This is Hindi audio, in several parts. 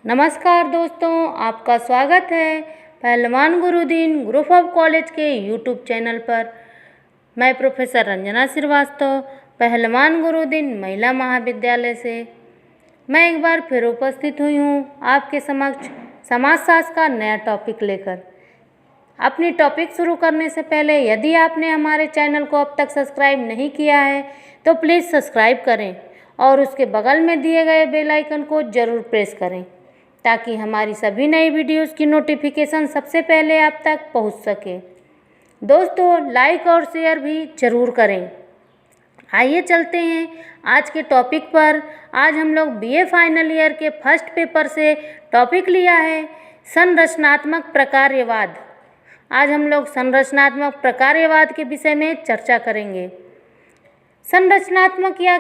नमस्कार दोस्तों, आपका स्वागत है पहलवान गुरुदीन ग्रुप ऑफ कॉलेज के यूट्यूब चैनल पर। मैं प्रोफेसर रंजना श्रीवास्तव, पहलवान गुरुदीन महिला महाविद्यालय से मैं एक बार फिर उपस्थित हुई हूँ आपके समक्ष समाजशास्त्र का नया टॉपिक लेकर। अपनी टॉपिक शुरू करने से पहले यदि आपने हमारे चैनल को अब तक सब्सक्राइब नहीं किया है तो प्लीज़ सब्सक्राइब करें और उसके बगल में दिए गए बेल आइकन को ज़रूर प्रेस करें ताकि हमारी सभी नई वीडियोस की नोटिफिकेशन सबसे पहले आप तक पहुंच सके। दोस्तों, लाइक और शेयर भी ज़रूर करें। आइए चलते हैं आज के टॉपिक पर। आज हम लोग बीए फाइनल ईयर के फर्स्ट पेपर से टॉपिक लिया है संरचनात्मक प्रकार्यवाद। आज हम लोग संरचनात्मक प्रकार्यवाद के विषय में चर्चा करेंगे। संरचनात्मक या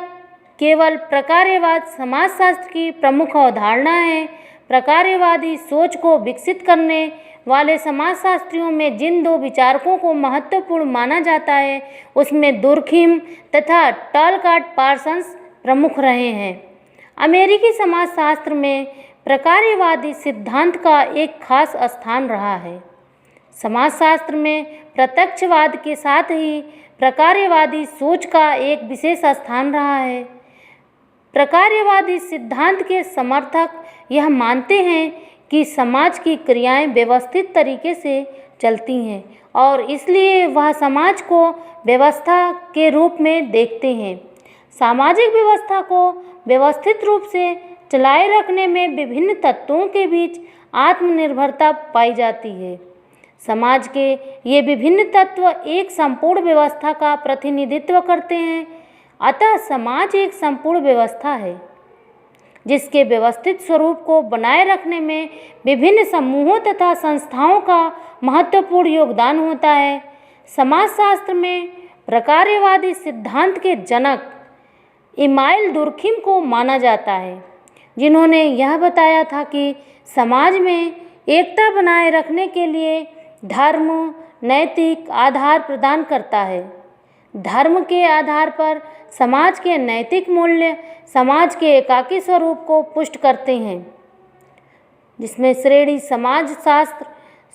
केवल प्रकार्यवाद समाजशास्त्र की प्रमुख अवधारणा है। प्रकार्यवादी सोच को विकसित करने वाले समाजशास्त्रियों में जिन दो विचारकों को महत्वपूर्ण माना जाता है उसमें दुर्खिम तथा टॉलकाट पार्सन्स प्रमुख रहे हैं। अमेरिकी समाजशास्त्र में प्रकार्यवादी सिद्धांत का एक खास स्थान रहा है। समाजशास्त्र में प्रत्यक्षवाद के साथ ही प्रकार्यवादी सोच का एक विशेष स्थान रहा है। प्रकार्यवादी सिद्धांत के समर्थक यह मानते हैं कि समाज की क्रियाएं व्यवस्थित तरीके से चलती हैं और इसलिए वह समाज को व्यवस्था के रूप में देखते हैं। सामाजिक व्यवस्था को व्यवस्थित रूप से चलाए रखने में विभिन्न तत्वों के बीच आत्मनिर्भरता पाई जाती है। समाज के ये विभिन्न तत्व एक संपूर्ण व्यवस्था का प्रतिनिधित्व करते हैं। अतः समाज एक संपूर्ण व्यवस्था है जिसके व्यवस्थित स्वरूप को बनाए रखने में विभिन्न समूहों तथा संस्थाओं का महत्वपूर्ण योगदान होता है। समाजशास्त्र में प्रकार्यवादी सिद्धांत के जनक इमाइल दुर्खिम को माना जाता है, जिन्होंने यह बताया था कि समाज में एकता बनाए रखने के लिए धर्म नैतिक आधार प्रदान करता है। धर्म के आधार पर समाज के नैतिक मूल्य समाज के एकाकी स्वरूप को पुष्ट करते हैं, जिसमें श्रेणी समाजशास्त्र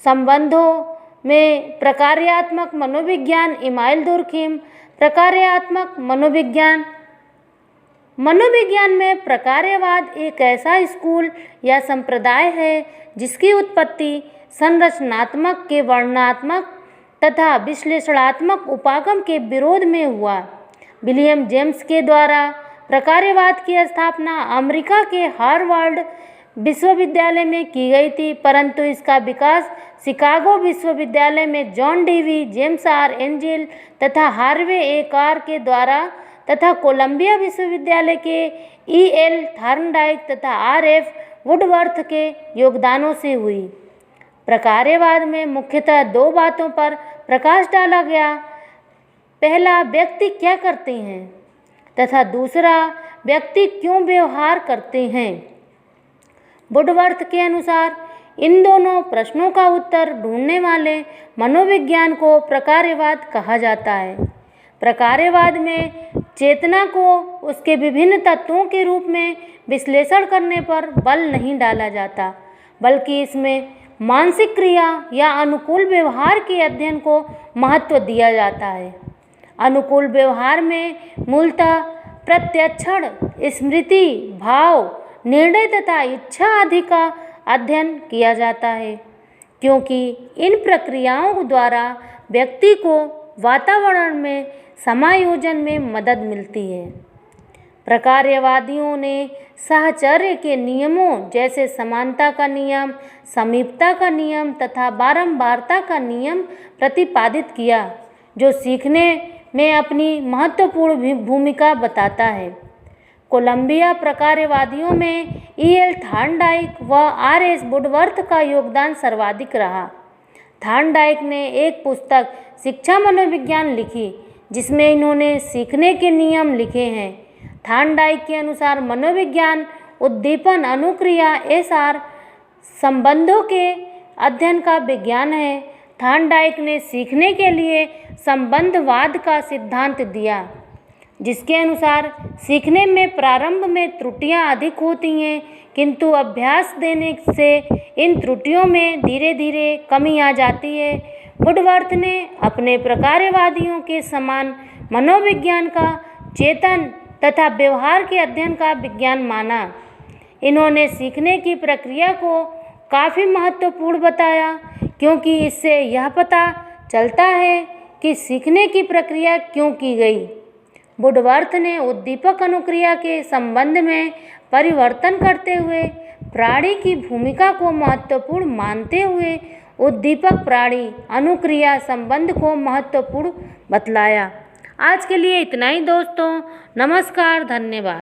संबंधों में प्रकार्यात्मक मनोविज्ञान इमाइल दुर्खिम, प्रकार्यात्मक मनोविज्ञान में प्रकार्यवाद एक ऐसा स्कूल या संप्रदाय है जिसकी उत्पत्ति संरचनात्मक के वर्णनात्मक तथा विश्लेषणात्मक उपागम के विरोध में हुआ। विलियम जेम्स के द्वारा प्रकार्यवाद की स्थापना अमेरिका के हार्वर्ड विश्वविद्यालय में की गई थी, परंतु इसका विकास शिकागो विश्वविद्यालय में John Dewey, James R Angell तथा हार्वे ए कार के द्वारा तथा कोलंबिया विश्वविद्यालय के ई.एल. थॉर्नडाइक तथा आर.एफ. वुडवर्थ के योगदानों से हुई। प्रकार्यवाद में मुख्यतः दो बातों पर प्रकाश डाला गया। पहला, व्यक्ति क्या करते हैं तथा दूसरा, व्यक्ति क्यों व्यवहार करते हैं। वुडवर्थ के अनुसार इन दोनों प्रश्नों का उत्तर ढूंढने वाले मनोविज्ञान को प्रकार्यवाद कहा जाता है। प्रकार्यवाद में चेतना को उसके विभिन्न तत्वों के रूप में विश्लेषण करने पर बल नहीं डाला जाता, बल्कि इसमें मानसिक क्रिया या अनुकूल व्यवहार के अध्ययन को महत्व दिया जाता है। अनुकूल व्यवहार में मूलतः प्रत्यक्षण, स्मृति, भाव, निर्णय तथा इच्छा आदि का अध्ययन किया जाता है, क्योंकि इन प्रक्रियाओं द्वारा व्यक्ति को वातावरण में समायोजन में मदद मिलती है। प्रकार्यवादियों ने साहचर्य के नियमों जैसे समानता का नियम, समीपता का नियम तथा बारंबारता का नियम प्रतिपादित किया, जो सीखने में अपनी महत्वपूर्ण भूमिका बताता है। कोलंबिया प्रकार्यवादियों में ई.एल. थॉर्नडाइक व आर.एस. वुडवर्थ का योगदान सर्वाधिक रहा। थॉर्नडाइक ने एक पुस्तक शिक्षा मनोविज्ञान लिखी, जिसमें इन्होंने सीखने के नियम लिखे हैं। थॉर्नडाइक के अनुसार मनोविज्ञान उद्दीपन अनुक्रिया एसआर संबंधों के अध्ययन का विज्ञान है। थॉर्नडाइक ने सीखने के लिए संबंधवाद का सिद्धांत दिया। जिसके अनुसार सीखने में प्रारंभ में त्रुटियां अधिक होती हैं, किंतु अभ्यास देने से इन त्रुटियों में धीरे धीरे कमी आ जाती है। वुडवर्थ ने अपने प्रकार्यवादियों के समान मनोविज्ञान का चेतन तथा व्यवहार के अध्ययन का विज्ञान माना। इन्होंने सीखने की प्रक्रिया को काफ़ी महत्वपूर्ण बताया, क्योंकि इससे यह पता चलता है कि सीखने की प्रक्रिया क्यों की गई। वुडवर्थ ने उद्दीपक अनुक्रिया के संबंध में परिवर्तन करते हुए प्राणी की भूमिका को महत्वपूर्ण मानते हुए उद्दीपक प्राणी अनुक्रिया संबंध को महत्वपूर्ण बतलाया। आज के लिए इतना ही दोस्तों। नमस्कार, धन्यवाद।